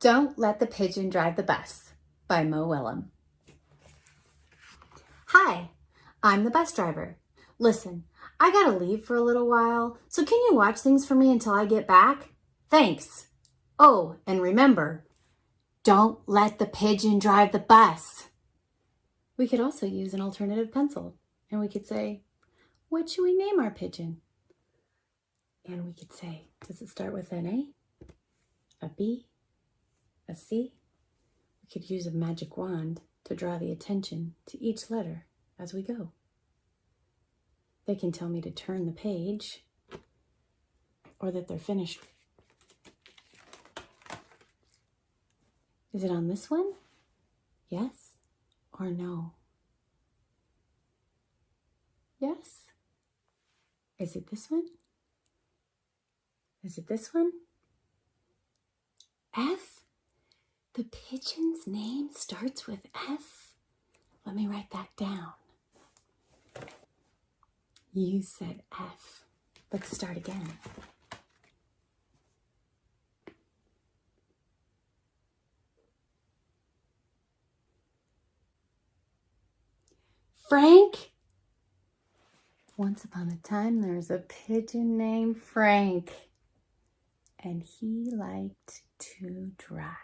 Don't Let the Pigeon Drive the Bus by Mo Willems. Hi, I'm the bus driver. Listen, I gotta leave for a little while, so can you watch things for me until I get back? Thanks. Oh, and remember, don't let the pigeon drive the bus. We could also use an alternative pencil, and we could say, what should we name our pigeon? And we could say, does it start with an A, a B, a C? We could use a magic wand to draw the attention to each letter as we go. They can tell me to turn the page or that they're finished. Is it on this one? Yes or no? Yes? Is it this one? Is it this one? F? The pigeon's name starts with F? Let me write that down. You said F. Let's start again. Frank? Once upon a time, there was a pigeon named Frank, and he liked to drive.